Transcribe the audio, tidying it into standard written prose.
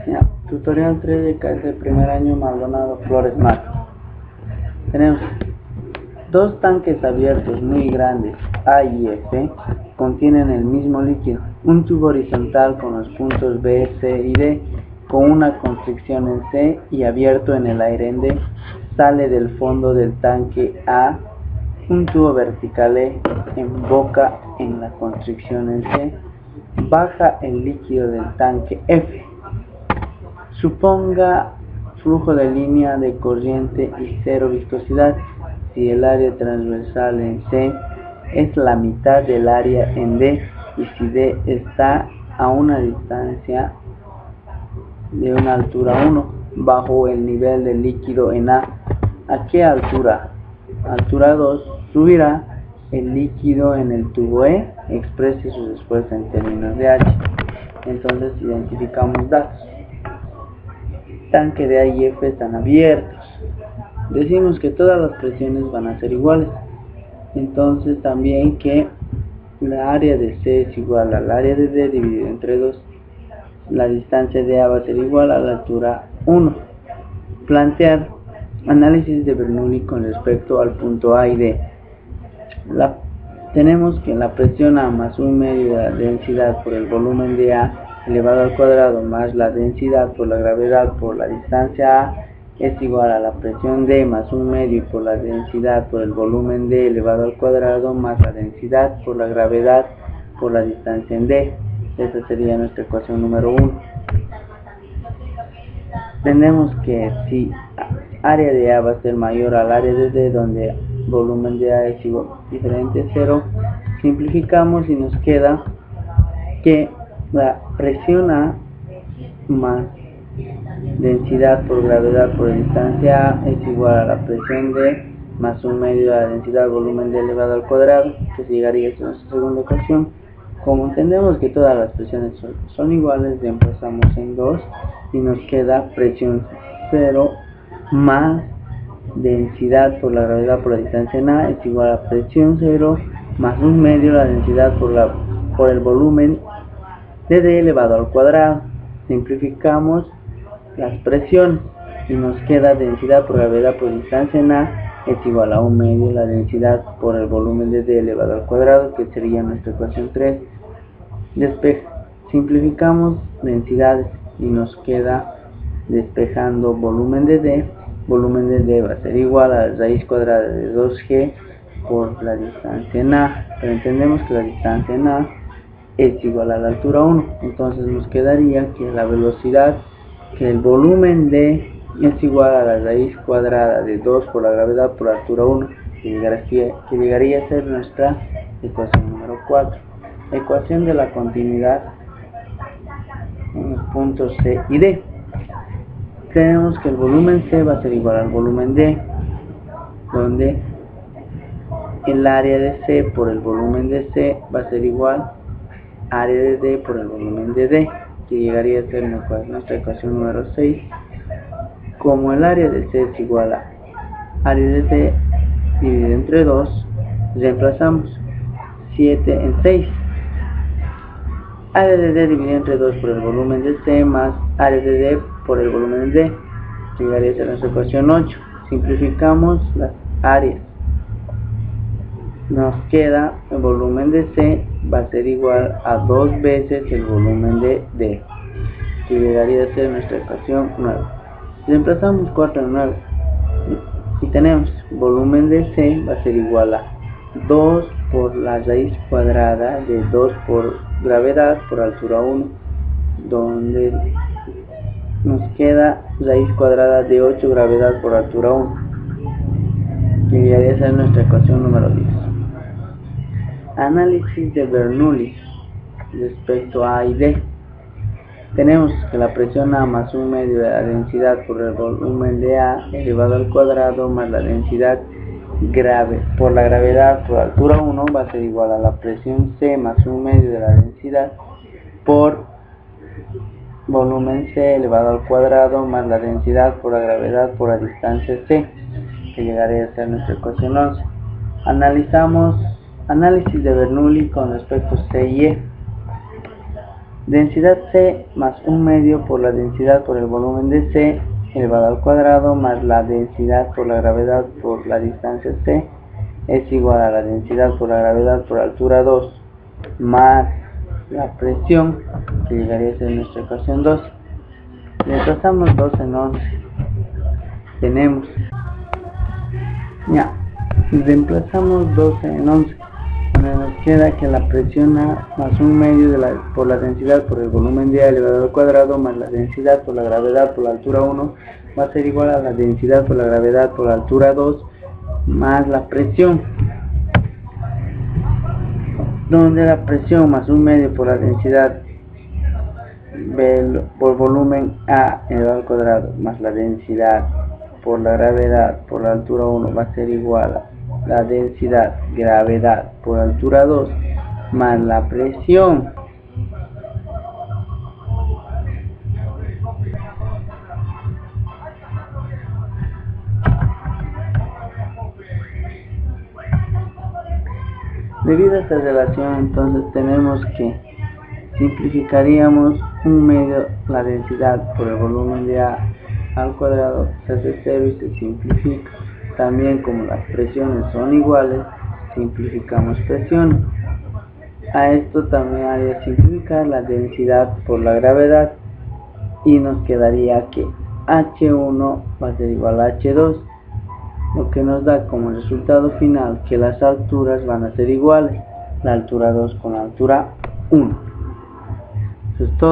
Ya, tutorial 3 de del primer año Maldonado Flores Mar. Tenemos dos tanques abiertos muy grandes A y F, contienen el mismo líquido. Un tubo horizontal con los puntos B, C y D, con una constricción en C y abierto en el aire en D, sale del fondo del tanque A. Un tubo vertical E emboca en la constricción en C, baja el líquido del tanque F. Suponga flujo de línea de corriente y cero viscosidad si el área transversal en C es la mitad del área en D y si D está a una distancia de una altura 1 bajo el nivel del líquido en A. ¿A qué altura? Altura 2 subirá el líquido en el tubo E. Exprese su respuesta en términos de H. Entonces identificamos datos. Tanque de A y F están abiertos. Decimos que todas las presiones van a ser iguales. Entonces también que la área de C es igual al área de D dividido entre 2. La distancia de A va a ser igual a la altura 1. Plantear análisis de Bernoulli con respecto al punto A y D. Tenemos que la presión A más 1 medio de la densidad por el volumen de A elevado al cuadrado más la densidad por la gravedad por la distancia A es igual a la presión D más 1 medio por la densidad por el volumen D elevado al cuadrado más la densidad por la gravedad por la distancia en D. Esta sería nuestra ecuación número 1. Tenemos que si área de A va a ser mayor al área de D, donde volumen de A es igual diferente a 0, simplificamos y nos queda que la presión A más densidad por gravedad por distancia A es igual a la presión D más 1 medio de la densidad volumen D elevado al cuadrado, que llegaría a nuestra segunda ecuación. Como entendemos que todas las presiones son iguales, reemplazamos en 2 y nos queda presión 0 más densidad por la gravedad por la distancia en A es igual a presión 0 más 1 medio la densidad por el volumen de D elevado al cuadrado. Simplificamos las presiones y nos queda densidad por gravedad por distancia en A es igual a 1 medio la densidad por el volumen de D elevado al cuadrado, que sería nuestra ecuación 3. Simplificamos densidades y nos queda, despejando volumen de D va a ser igual a la raíz cuadrada de 2G por la distancia en A, pero entendemos que la distancia en A es igual a la altura 1, entonces nos quedaría que la velocidad, que el volumen D es igual a la raíz cuadrada de 2 por la gravedad por la altura 1, que llegaría a ser nuestra ecuación número 4. Ecuación de la continuidad en los puntos C y D. Tenemos que el volumen C va a ser igual al volumen D, donde el área de C por el volumen de C va a ser igual a área de D por el volumen de D, que llegaría a ser nuestra ecuación número 6. Como el área de C es igual a área de D dividido entre 2, reemplazamos 7 en 6. Área de D dividido entre 2 por el volumen de C más área de D por el volumen de D, llegaría a ser nuestra ecuación 8. Simplificamos las áreas. Nos queda el volumen de C va a ser igual a 2 veces el volumen de D, que llegaría a ser nuestra ecuación 9. Reemplazamos 4 en 9 y tenemos volumen de C va a ser igual a 2 por la raíz cuadrada de 2 por gravedad por altura 1, donde nos queda raíz cuadrada de 8 gravedad por altura 1, que llegaría a ser nuestra ecuación número 10. Análisis de Bernoulli respecto a A y D. Tenemos que la presión A más 1 medio de la densidad por el volumen de A elevado al cuadrado más la densidad por la gravedad por altura 1 va a ser igual a la presión C más 1 medio de la densidad por volumen C elevado al cuadrado más la densidad por la gravedad por la distancia C, que llegaría a ser nuestra ecuación 11. Analizamos análisis de Bernoulli con respecto a C y E. Densidad C más 1/2 por la densidad por el volumen de C elevado al cuadrado más la densidad por la gravedad por la distancia C es igual a la densidad por la gravedad por altura 2 más la presión, que llegaría a ser nuestra ecuación 2. Reemplazamos 2 en 11. Tenemos, ya, reemplazamos 12 en 11. Nos queda que la presión A más 1/2 por la densidad por el volumen de A elevado al cuadrado más la densidad por la gravedad por la altura 1 va a ser igual a la densidad por la gravedad por la altura 2 más la presión, donde la presión más 1/2 por la densidad por volumen A elevado al cuadrado más la densidad por la gravedad por la altura 1 va a ser igual a la densidad gravedad por altura 2 más la presión. Debido a esta relación, entonces tenemos que simplificaríamos 1/2 la densidad por el volumen de A al cuadrado se hace 0 y se simplifica. También, como las presiones son iguales, simplificamos presión. A esto también haría simplificar la densidad por la gravedad y nos quedaría que H1 va a ser igual a H2, lo que nos da como resultado final que las alturas van a ser iguales, la altura 2 con la altura 1. Eso es todo.